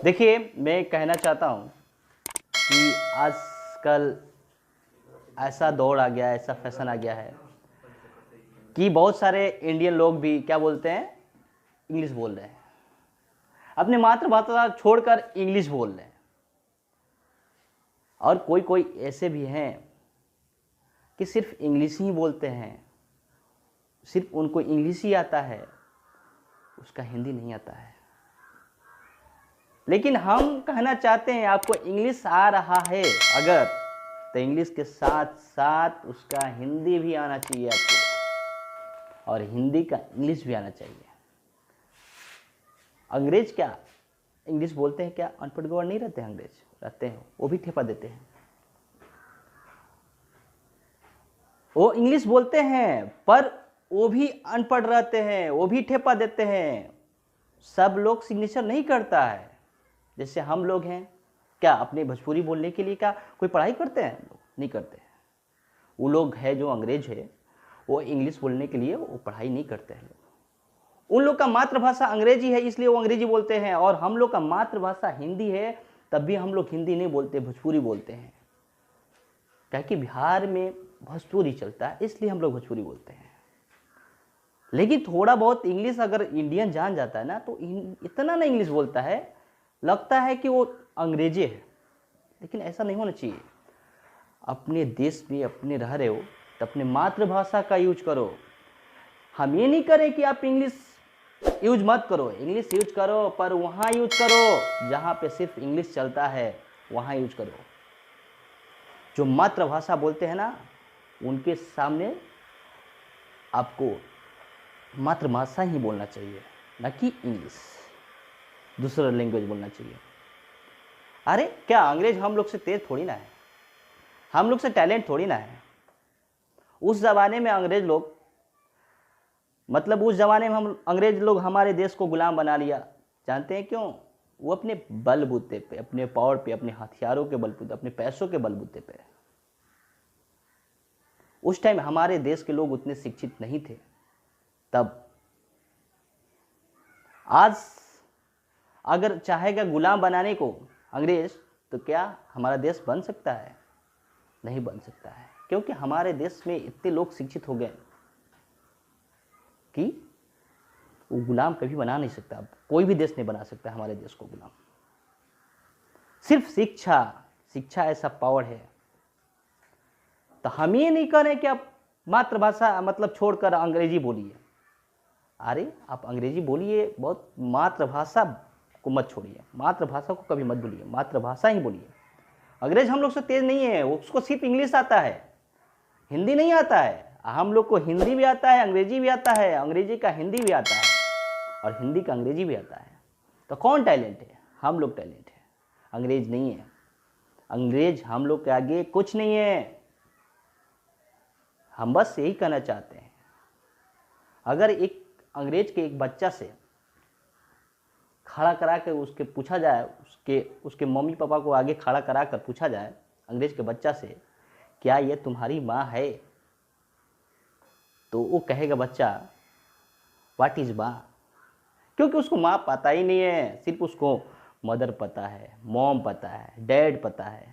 देखिए, मैं कहना चाहता हूँ कि आजकल ऐसा दौर आ गया है, ऐसा फैशन आ गया है कि बहुत सारे इंडियन लोग भी क्या बोलते हैं, इंग्लिश बोल रहे हैं। अपने मातृभाषा छोड़कर इंग्लिश बोल रहे हैं। और कोई कोई ऐसे भी हैं कि सिर्फ इंग्लिश ही बोलते हैं, सिर्फ उनको इंग्लिश ही आता है, उसका हिंदी नहीं आता है। लेकिन हम कहना चाहते हैं आपको इंग्लिश आ रहा है अगर, तो इंग्लिश के साथ साथ उसका हिंदी भी आना चाहिए आपको, और हिंदी का इंग्लिश भी आना चाहिए। अंग्रेज क्या इंग्लिश बोलते हैं? क्या अनपढ़ गवार नहीं रहते हैं? अंग्रेज रहते हैं, वो भी ठेपा देते हैं। वो इंग्लिश बोलते हैं पर वो भी अनपढ़ रहते हैं, वो भी ठेपा देते हैं। सब लोग सिग्नेचर नहीं करता है जैसे हम लोग हैं। क्या अपने भोजपुरी बोलने के लिए क्या कोई पढ़ाई करते हैं? नहीं करते हैं। वो लोग है जो अंग्रेज है, वो इंग्लिश बोलने के लिए वो पढ़ाई नहीं करते हैं। उन लोग का मातृभाषा अंग्रेजी है, इसलिए वो अंग्रेजी बोलते हैं। और हम लोग का मातृभाषा हिंदी है, तब भी हम लोग हिंदी नहीं बोलते, भोजपुरी बोलते हैं। क्या कि बिहार में भोजपुरी चलता है, इसलिए हम लोग भोजपुरी बोलते हैं। लेकिन थोड़ा बहुत इंग्लिश अगर इंडियन जान जाता है ना, तो इतना ना इंग्लिश बोलता है, लगता है कि वो अंग्रेजी है। लेकिन ऐसा नहीं होना चाहिए। अपने देश में अपने रह रहे हो तो अपने मातृभाषा का यूज करो। हम ये नहीं करें कि आप इंग्लिश यूज मत करो, इंग्लिश यूज करो, पर वहाँ यूज करो जहाँ पे सिर्फ इंग्लिश चलता है, वहाँ यूज करो। जो मातृभाषा बोलते हैं ना, उनके सामने आपको मातृभाषा ही बोलना चाहिए, न कि इंग्लिश, दूसरा लैंग्वेज बोलना चाहिए। अरे क्या अंग्रेज हम लोग से तेज थोड़ी ना है, हम लोग से टैलेंट थोड़ी ना है। उस ज़माने में अंग्रेज लोग, मतलब उस ज़माने में हम अंग्रेज लोग हमारे देश को गुलाम बना लिया। जानते हैं क्यों? वो अपने बलबूते पे, अपने पावर पे, अपने हथियारों के बलबूते, अपने पैसों के बलबूते पे। उस टाइम हमारे देश के लोग उतने शिक्षित नहीं थे। तब आज अगर चाहेगा गुलाम बनाने को अंग्रेज, तो क्या हमारा देश बन सकता है? नहीं बन सकता है, क्योंकि हमारे देश में इतने लोग शिक्षित हो गए कि वो गुलाम कभी बना नहीं सकता। कोई भी देश नहीं बना सकता हमारे देश को गुलाम। सिर्फ शिक्षा, शिक्षा ऐसा पावर है। तो हम ये नहीं करें कि आप मातृभाषा मतलब छोड़कर अंग्रेजी बोलिए। अरे आप अंग्रेजी बोलिए, बहुत, मातृभाषा को मत छोड़िए, मातृभाषा को कभी मत भूलिए, मातृभाषा ही बोलिए। अंग्रेज हम लोग से तेज नहीं है, उसको सिर्फ इंग्लिश आता है, हिंदी नहीं आता है। हम लोग को हिंदी भी आता है, अंग्रेजी भी आता है, अंग्रेजी का हिंदी भी आता है, और हिंदी का अंग्रेजी भी आता है। तो कौन टैलेंट है? हम लोग टैलेंट है, अंग्रेज नहीं है। अंग्रेज हम लोग के आगे कुछ नहीं है। हम बस यही कहना चाहते हैं, अगर एक अंग्रेज के एक बच्चा से खड़ा करा कर उसके पूछा जाए, उसके मम्मी पापा को आगे खड़ा करा कर पूछा जाए अंग्रेज के बच्चा से, क्या ये तुम्हारी माँ है? तो वो कहेगा बच्चा, व्हाट इज माँ? क्योंकि उसको माँ पता ही नहीं है। सिर्फ उसको मदर पता है, मॉम पता है, डैड पता है,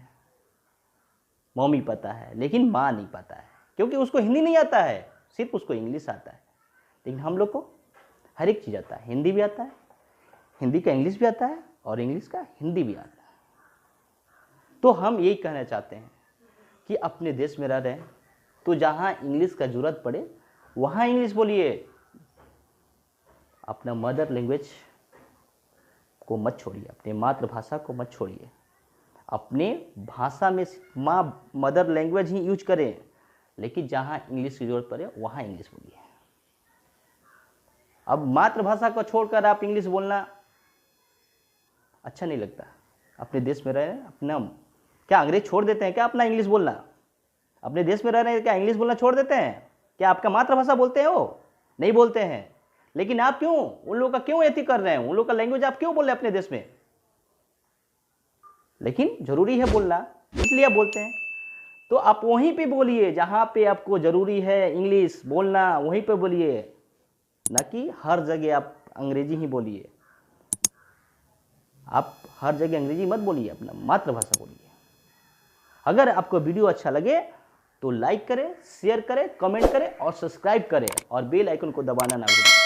मम्मी पता है, लेकिन माँ नहीं पता है, क्योंकि उसको हिंदी नहीं आता है, सिर्फ उसको इंग्लिश आता है। लेकिन हम लोग को हर एक चीज़ आता है, हिंदी भी आता है, हिंदी का इंग्लिश भी आता है, और इंग्लिश का हिंदी भी आता है। तो हम यही कहना चाहते हैं कि अपने देश में रह रहे हैं तो जहाँ इंग्लिश का जरूरत पड़े वहाँ इंग्लिश बोलिए। अपना मदर लैंग्वेज को मत छोड़िए, अपने मातृभाषा को मत छोड़िए। अपने भाषा में माँ मदर लैंग्वेज ही यूज करें, लेकिन जहाँ इंग्लिश की जरूरत पड़े वहाँ इंग्लिश बोलिए। अब मातृभाषा को छोड़कर आप इंग्लिश बोलना अच्छा नहीं लगता। अपने देश में रह रहे हैं, अपना, क्या अंग्रेज छोड़ देते हैं क्या अपना इंग्लिश बोलना? अपने देश में रह रहे हैं, क्या इंग्लिश बोलना छोड़ देते हैं? क्या आपका मातृभाषा बोलते हैं? वो नहीं बोलते हैं। लेकिन आप क्यों उन लोगों का क्यों एथी कर रहे हैं? उन लोगों का लैंग्वेज आप क्यों बोल रहे हैं अपने देश में? लेकिन जरूरी है बोलना, इसलिए आप बोलते हैं। तो आप वहीं पे बोलिए जहाँ पे आपको जरूरी है इंग्लिश बोलना, वहीं पे बोलिए, न कि हर जगह आप अंग्रेजी ही बोलिए। आप हर जगह अंग्रेजी मत बोलिए, अपना मातृभाषा बोलिए। अगर आपको वीडियो अच्छा लगे तो लाइक करें, शेयर करें, कमेंट करें और सब्सक्राइब करें और बेल आइकन को दबाना ना भूलें।